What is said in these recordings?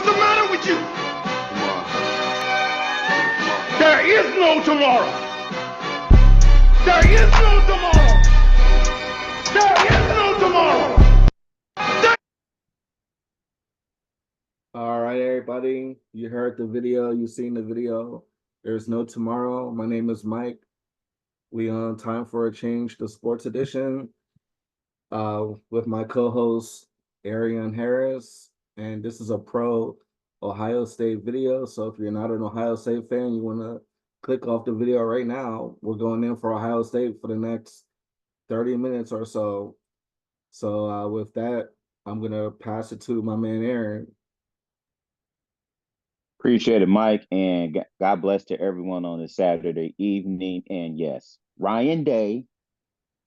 What's the matter with you? There is no tomorrow. There is no tomorrow. There is no tomorrow. All right, everybody. You heard the video. You seen the video. There's no tomorrow. My name is Mike. We on Time for a Change, the sports edition, with my co-host Ariane Harris. And this is a pro Ohio State video. So if you're not an Ohio State fan, you want to click off the video right now. We're going in for Ohio State for the next 30 minutes or so. So with that, I'm gonna pass it to my man Aaron. Appreciate it, Mike, and God bless to everyone on this Saturday evening. And yes, Ryan Day,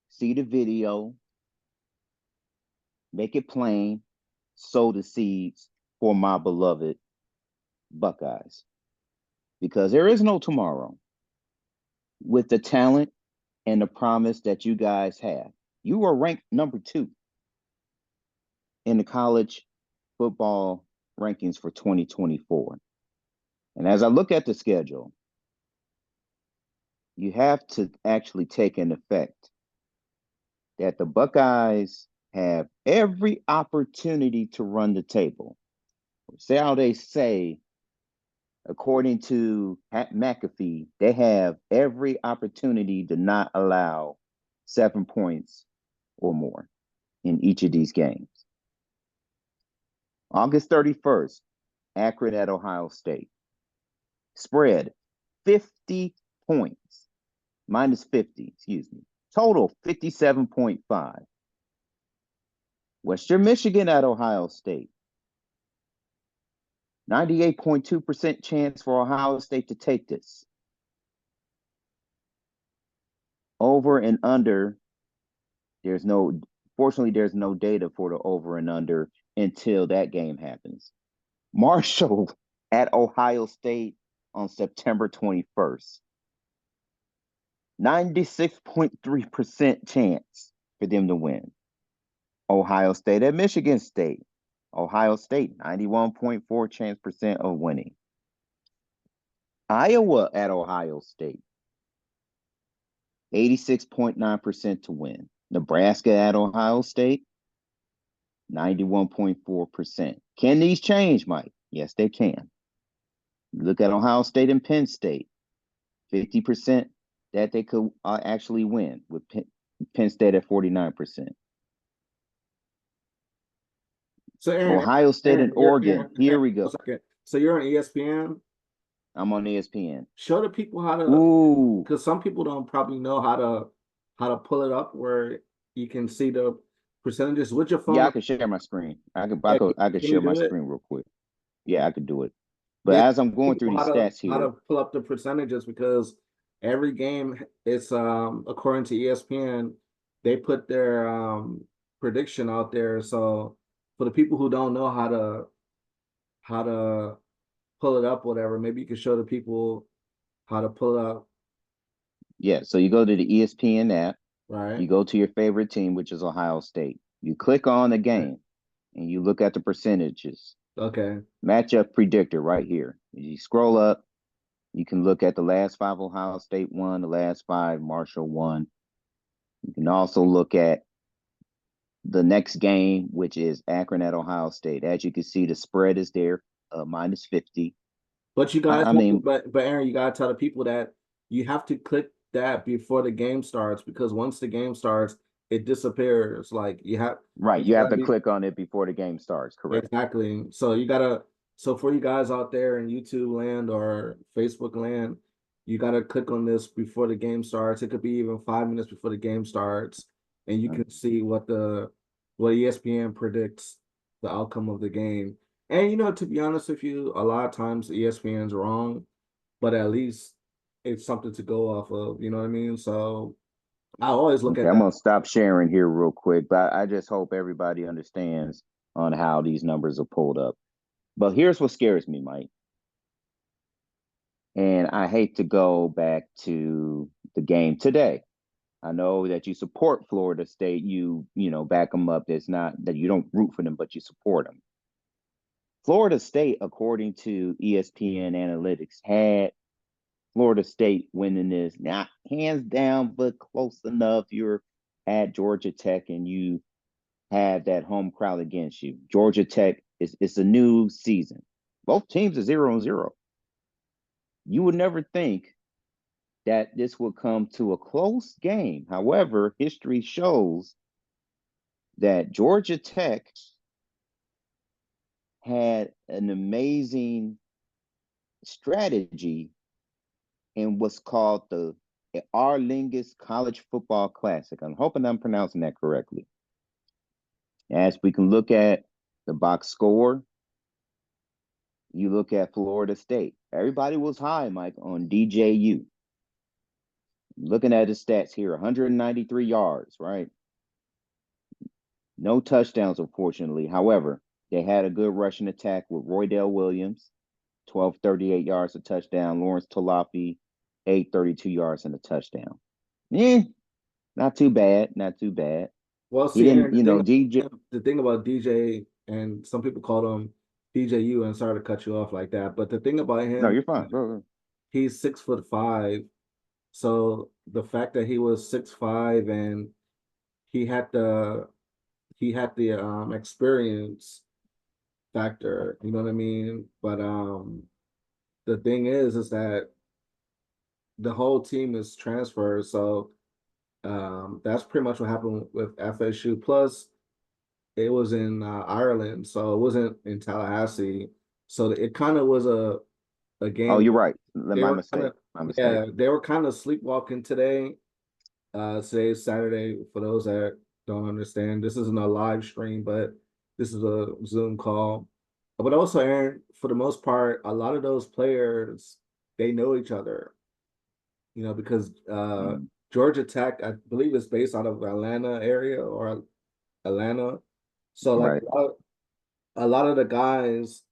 see the video, make it plain, sow the seeds for my beloved Buckeyes. Because there is no tomorrow with the talent and the promise that you guys have. You are ranked number 2 in the college football rankings for 2024. And as I look at the schedule, you have to actually take in effect that the Buckeyes have every opportunity to run the table. Say how they say, according to McAfee, they have every opportunity to not allow 7 points or more in each of these games. August 31st, Akron at Ohio State. Spread 50 points, minus 50, excuse me. Total 57.5. Western Michigan at Ohio State. 98.2% chance for Ohio State to take this. Over and under, fortunately, there's no data for the over and under until that game happens. Marshall at Ohio State on September 21st. 96.3% chance for them to win. Ohio State at Michigan State. Ohio State, 91.4% chance of winning. Iowa at Ohio State. 86.9% to win. Nebraska at Ohio State. 91.4%. Can these change, Mike? Yes, they can. Look at Ohio State and Penn State, 50% that they could actually win, with Penn State at 49%. So Aaron, Ohio State and Oregon, here we go. So you're on ESPN? I'm on ESPN. Show the people how to, because some people don't probably know how to pull it up where you can see the percentages with your phone. Yeah, I can share my screen. I could share my screen real quick. Yeah, I could do it. But as I'm going through these stats here, how to pull up the percentages, because every game is according to ESPN, they put their prediction out there. So for the people who don't know how to pull it up, whatever, maybe you can show the people how to pull it up. Yeah, so you go to the ESPN app, right? You go to your favorite team, which is Ohio State. You click on the game, and you look at the percentages. Okay. Matchup predictor right here. You scroll up, you can look at the last 5 Ohio State won, the last 5 Marshall won. You can also look at the next game, which is Akron at Ohio State. As you can see, the spread is there, minus 50. But you guys, but Aaron, you gotta tell the people that you have to click that before the game starts, because once the game starts, it disappears. Like you have to click on it before the game starts. Correct. Exactly. So for you guys out there in YouTube land or Facebook land, you gotta click on this before the game starts. It could be even 5 minutes before the game starts, and you can see what ESPN predicts the outcome of the game. And to be honest with you, a lot of times ESPN's wrong, but at least it's something to go off of. You know what I mean? So I always look at that. I'm gonna stop sharing here real quick, but I just hope everybody understands on how these numbers are pulled up. But here's what scares me, Mike. And I hate to go back to the game today. I know that you support Florida State. You back them up. It's not that you don't root for them, but you support them. Florida State, according to ESPN Analytics, had Florida State winning this. Not hands down, but close enough. You're at Georgia Tech and you have that home crowd against you. Georgia Tech it's a new season. Both teams are 0-0. You would never think that this would come to a close game. However, history shows that Georgia Tech had an amazing strategy in what's called the Arlingus College Football Classic. I'm hoping I'm pronouncing that correctly. As we can look at the box score, you look at Florida State. Everybody was high, Mike, on DJU. Looking at his stats here, 193 yards, right? No touchdowns, unfortunately. However, they had a good rushing attack with Roydell Williams, 1238 yards, a touchdown. Lawrence Talafi, 832 yards and a touchdown. Not too bad. Not too bad. Well, He see, didn't, Aaron, DJ. the thing about DJ, and some people call him DJU, and sorry to cut you off like that, but the thing about No, him, you're fine. Bro. he's 6'5", so the fact that he was 6'5" and he had the experience factor, you know what I mean? But the thing is that the whole team is transferred, so that's pretty much what happened with FSU. Plus, it was in Ireland, so it wasn't in Tallahassee. So it kind of was a Oh, game. you're right. They My were kind mistake. of My mistake. Yeah, they were kind of sleepwalking today. Today's Saturday. For those that don't understand, this isn't a live stream, but this is a Zoom call. But also, Aaron, for the most part, a lot of those players they know each other. Because Mm, Georgia Tech, I believe, is based out of Atlanta area or Atlanta. So like right. a lot of the guys,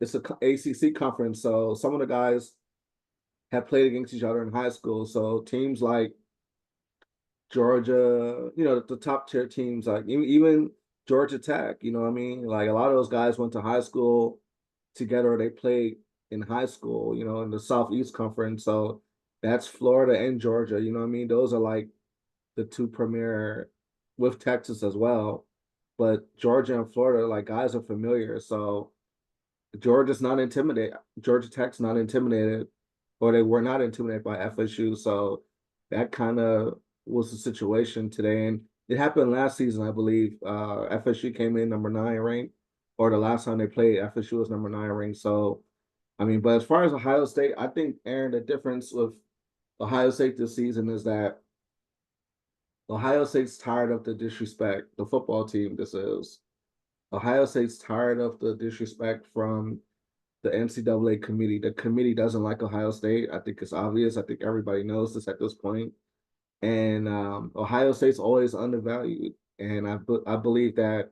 it's a ACC conference, so some of the guys have played against each other in high school. So teams like Georgia, the top tier teams, like even Georgia Tech, you know what I mean? Like a lot of those guys went to high school together. They played in high school, in the Southeast Conference. So that's Florida and Georgia, you know what I mean? Those are like the two premier with Texas as well. But Georgia and Florida, like guys are familiar. So Georgia's not intimidated. Georgia Tech's not intimidated, or they were not intimidated by FSU. So that kind of was the situation today. And it happened last season, I believe. FSU came in number 9 ranked, or the last time they played, FSU was number 9 ranked. So, I mean, but as far as Ohio State, I think, Aaron, the difference with Ohio State this season is that Ohio State's tired of the disrespect. The football team, this is. Ohio State's tired of the disrespect from the NCAA committee. The committee doesn't like Ohio State. I think it's obvious. I think everybody knows this at this point. And Ohio State's always undervalued. And I believe that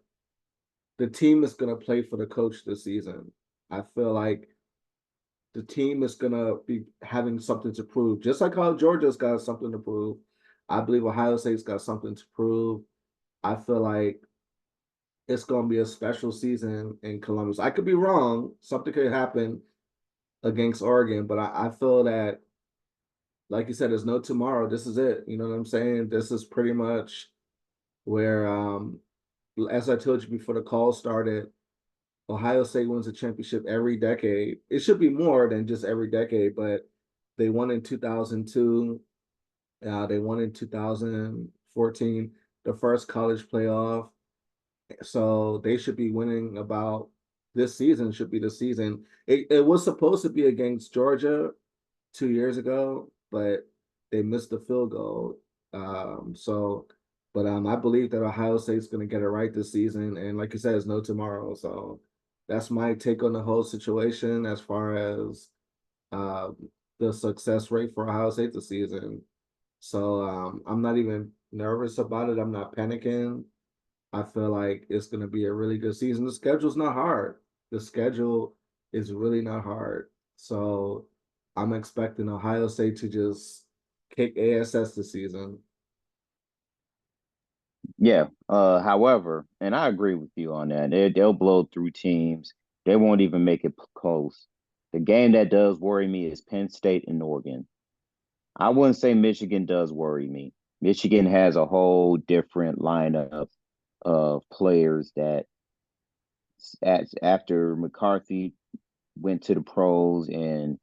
the team is going to play for the coach this season. I feel like the team is going to be having something to prove, just like how Georgia's got something to prove. I believe Ohio State's got something to prove. I feel like it's going to be a special season in Columbus. I could be wrong. Something could happen against Oregon, but I feel that, like you said, there's no tomorrow. This is it. You know what I'm saying? This is pretty much where, as I told you before the call started, Ohio State wins a championship every decade. It should be more than just every decade, but they won in 2002. They won in 2014, the first college playoff. So they should be winning about this season should be the season. It was supposed to be against Georgia 2 years ago, but they missed the field goal. But I believe that Ohio State's going to get it right this season. And like you said, it's no tomorrow. So that's my take on the whole situation as far as uh, the success rate for Ohio State this season. So I'm not even nervous about it. I'm not panicking. I feel like it's going to be a really good season. The schedule's not hard. The schedule is really not hard. So I'm expecting Ohio State to just kick ASS this season. Yeah. However, and I agree with you on that. They'll blow through teams. They won't even make it close. The game that does worry me is Penn State and Oregon. I wouldn't say Michigan does worry me. Michigan has a whole different lineup of players that after McCarthy went to the pros and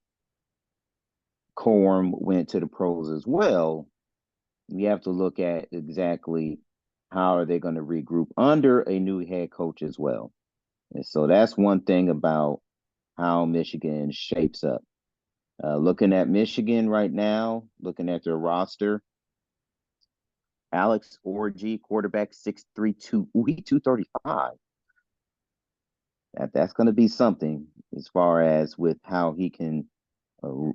Corm went to the pros as well, we have to look at exactly how are they going to regroup under a new head coach as well. And so that's one thing about how Michigan shapes up. Looking at Michigan right now, looking at their roster, Alex Orgy, quarterback, 6'3", he 235. That's going to be something as far as with how he can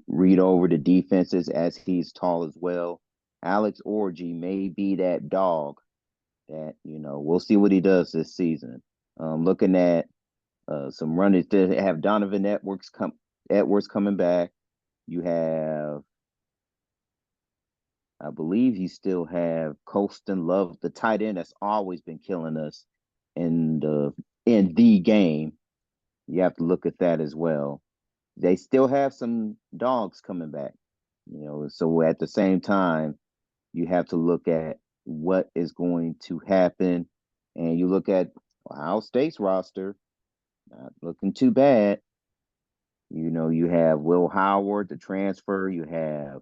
read over the defenses as he's tall as well. Alex Orgy may be that dog that, we'll see what he does this season. Looking at some runners that have Donovan Edwards coming back. You have, I believe you still have Colston Love, the tight end that's always been killing us in the game. You have to look at that as well. They still have some dogs coming back, so at the same time, you have to look at what is going to happen. And you look at Ohio State's roster, not looking too bad. You have Will Howard, the transfer. You have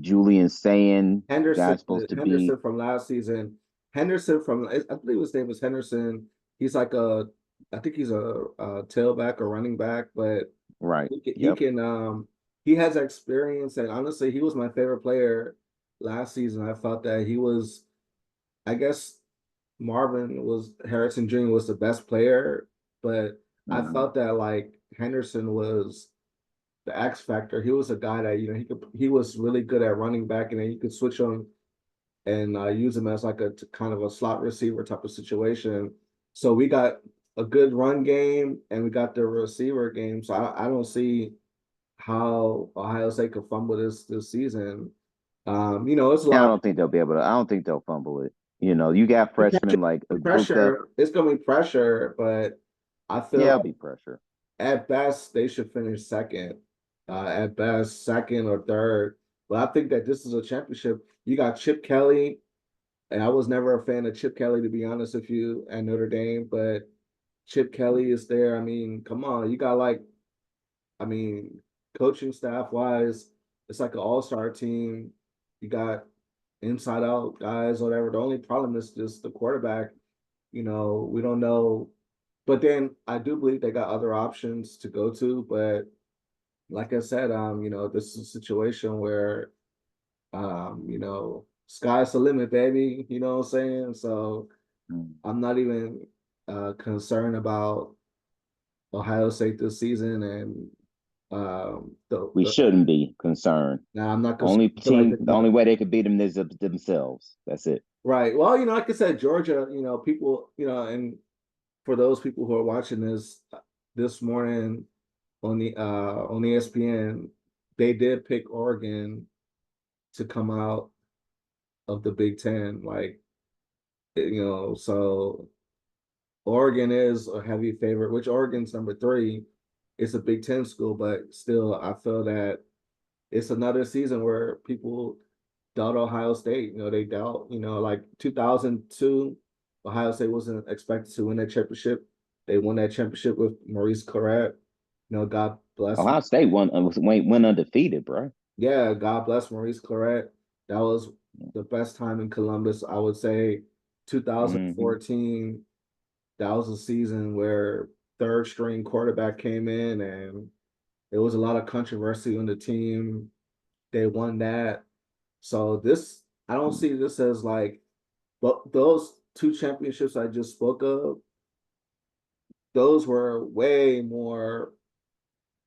Julian saying Henderson, guy's supposed to be Henderson from last season. Henderson from I believe his name was Henderson. He's like I think he's a tailback or running back, but right. he can he has experience, and honestly, he was my favorite player last season. I thought that he was, I guess Harrison Jr. was the best player, but I Mhm. felt that like Henderson was the X factor. He was a guy that he was really good at running back, and then you could switch him and use him as like a kind of a slot receiver type of situation. So we got a good run game, and we got the receiver game. So I don't see how Ohio State could fumble this season. It's a I lot. don't think they'll be able to. I don't think they'll fumble it. You got freshmen like Aguka. Pressure. It's gonna be pressure, but I feel Yeah, it'll like be pressure. at best they should finish second. At best, second or third. But I think that this is a championship. You got Chip Kelly, and I was never a fan of Chip Kelly, to be honest with you, at Notre Dame, but Chip Kelly is there. I mean, come on, you got like, I mean, coaching staff wise, it's like an all-star team. You got inside out guys, whatever. The only problem is just the quarterback. We don't know. But then I do believe they got other options to go to. But like I said, this is a situation where sky's the limit, baby. You know what I'm saying? So Mm. I'm not even concerned about Ohio State this season, and We the shouldn't be concerned. now I'm not concerned. Only I feel like team, the only way they could beat them is themselves. That's it. right. Well, like I said, Georgia. People. And for those people who are watching this morning on ESPN, they did pick Oregon to come out of the Big Ten. Like, so Oregon is a heavy favorite, which Oregon's number 3. It's a Big Ten school, but still, I feel that it's another season where people doubt Ohio State. They doubt, like 2002, Ohio State wasn't expected to win that championship. They won that championship with Maurice Claret. God bless. Ohio State went undefeated, bro. Yeah, God bless Maurice Claret. That was the best time in Columbus. I would say Hmm. 2014, that was a season where third string quarterback came in, and there was a lot of controversy on the team. They won that. So I don't see this as like, but those 2 championships I just spoke of, those were way more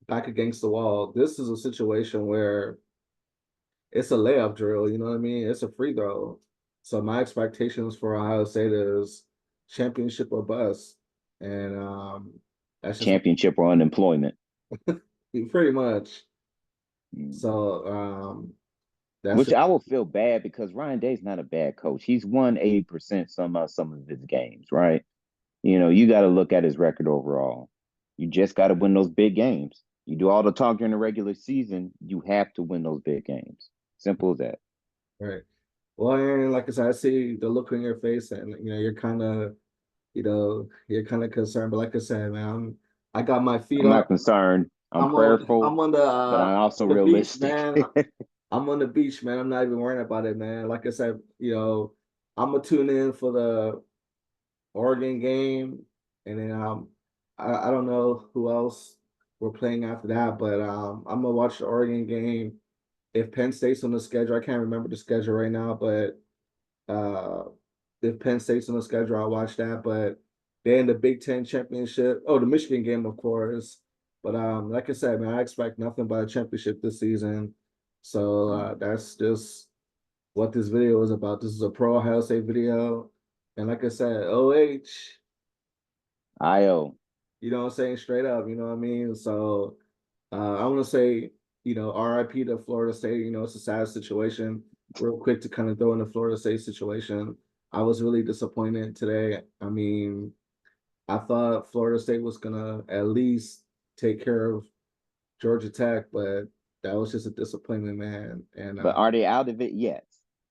back against the wall. This is a situation where it's a layup drill. You know what I mean? It's a free throw. So my expectations for Ohio State is championship or bust, and that's just Championship or unemployment. pretty much. Mm. So that's Which just I will feel bad because Ryan Day's not a bad coach. He's won 80% some of his games, right? You got to look at his record overall. You just got to win those big games. You do all the talk during the regular season, you have to win those big games. Simple as that. Right. Well, Aaron, like I said, I see the look on your face, and you're kind of, you're kind of concerned. But like I said, man, I got my feet I'm not up. concerned. I'm I'm on, prayerful, I'm on but I'm also the beach, realistic. man. I'm on the beach, man. I'm not even worrying about it, man. Like I said, I'm gonna tune in for the Oregon game, and then I don't know who else we're playing after that, but I'm gonna watch the Oregon game. If Penn State's on the schedule, I can't remember the schedule right now, but uh, if Penn State's on the schedule, I'll watch that. But they're in the Big Ten championship. Oh, the Michigan game, of course. But like I said, man, I expect nothing but a championship this season. So that's just what this video is about. This is a pro Ohio State video. And like I said, OH, IO. you know what I'm saying? Straight up, you know what I mean? So I want to say, RIP to Florida State. It's a sad situation. Real quick to kind of throw in the Florida State situation. I was really disappointed today. I mean, I thought Florida State was gonna at least take care of Georgia Tech, but that was just a disappointment, man. And But are they out of it yet?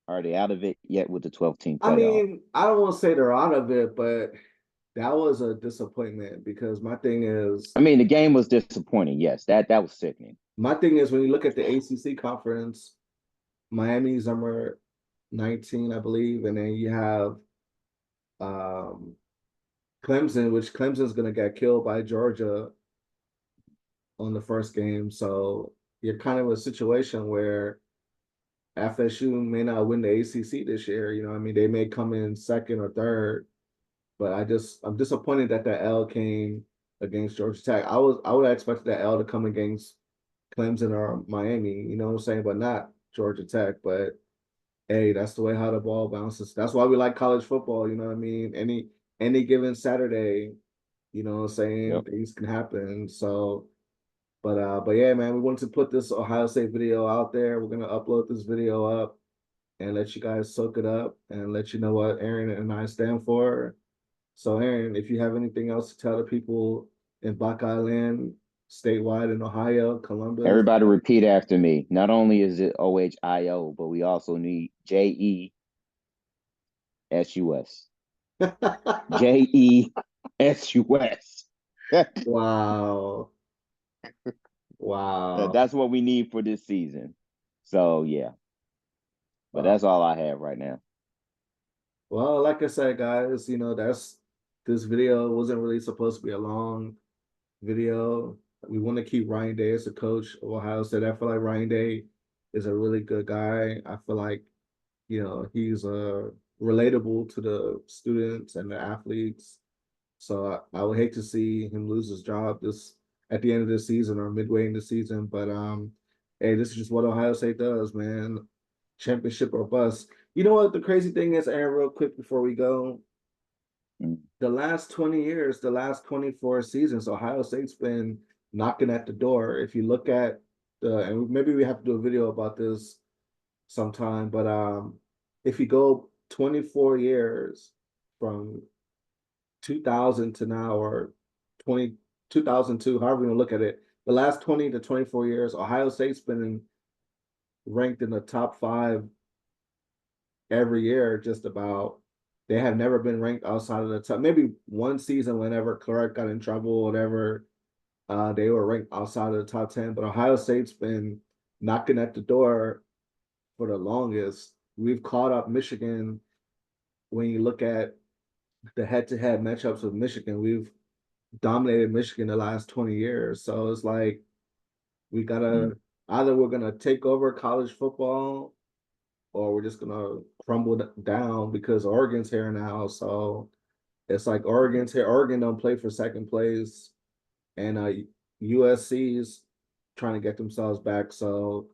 Are they out of it yet with the 12-team I playoff? mean, I don't want to say they're out of it, but that was a disappointment because my thing is, I mean, the game was disappointing. Yes, that was sickening. when you look at the ACC conference, Miami's number 19, I believe, and then you have um, Clemson, which Clemson's going to get killed by Georgia on the first game. So you're kind of a situation where FSU may not win the ACC this year. I mean, they may come in second or third, but I'm disappointed that that L came against Georgia Tech. I would have expected that L to come against Clemson or Miami, you know what I'm saying, but not Georgia Tech. But hey, that's the way how the ball bounces. That's why we like college football, you know what I mean? Any given Saturday, you know what I'm saying, Yep. things can happen. So but yeah, man, we wanted to put this Ohio State video out there. We're gonna upload this video up and let you guys soak it up and let you know what Aaron and I stand for. So, Aaron, if you have anything else to tell the people in Buckeye Land, statewide in Ohio, Columbus. Everybody repeat after me. Not only is it OHIO, but we also need JESUS. JESUS. Wow. Wow. That's what we need for this season. So yeah. But Wow. that's all I have right now. Well, like I said, guys, this video wasn't really supposed to be a long video. We want to keep Ryan Day as a coach of Ohio State. I feel like Ryan Day is a really good guy. I feel like, he's relatable to the students and the athletes. So I would hate to see him lose his job this at the end of the season or midway in the season. But hey, this is just what Ohio State does, man. Championship or bust. You know what the crazy thing is, Aaron, real quick before we go. Mm. The last 20 years, the last 24 seasons, Ohio State's been knocking at the door. If you look at and maybe we have to do a video about this sometime, but if you go 24 years from 2000 to now, or 2002, however you want to look at it, the last 20 to 24 years, Ohio State's been ranked in the top 5 every year, just about. They have never been ranked outside of the top. Maybe one season whenever Clark got in trouble or whatever, they were ranked outside of the top 10. But Ohio State's been knocking at the door for the longest. We've caught up Michigan when you look at the head-to-head matchups with Michigan. We've dominated Michigan the last 20 years. So it's like we gotta either we're gonna take over college football or we're just gonna crumble down because Oregon's here now. So it's like Oregon's here. Oregon don't play for second place, and USC's trying to get themselves back. So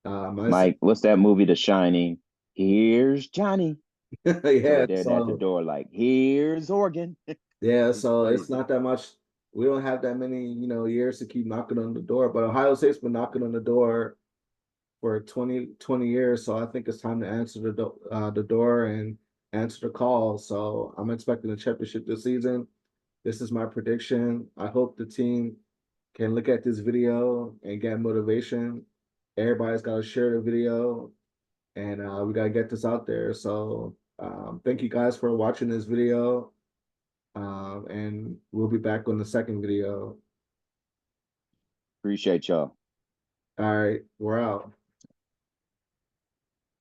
Mike, what's that movie, The Shining? Here's Johnny. So yeah. they're at the So door like, here's Oregon. yeah. It's So it's crazy. not that much. We don't have that many, years to keep knocking on the door. But Ohio State's been knocking on the door for 20 years. So I think it's time to answer the door and answer the call. So I'm expecting a championship this season. This is my prediction. I hope the team can look at this video and get motivation. Everybody's got to share the video, and we got to get this out there. So thank you guys for watching this video, and we'll be back on the second video. Appreciate y'all. All right, we're out.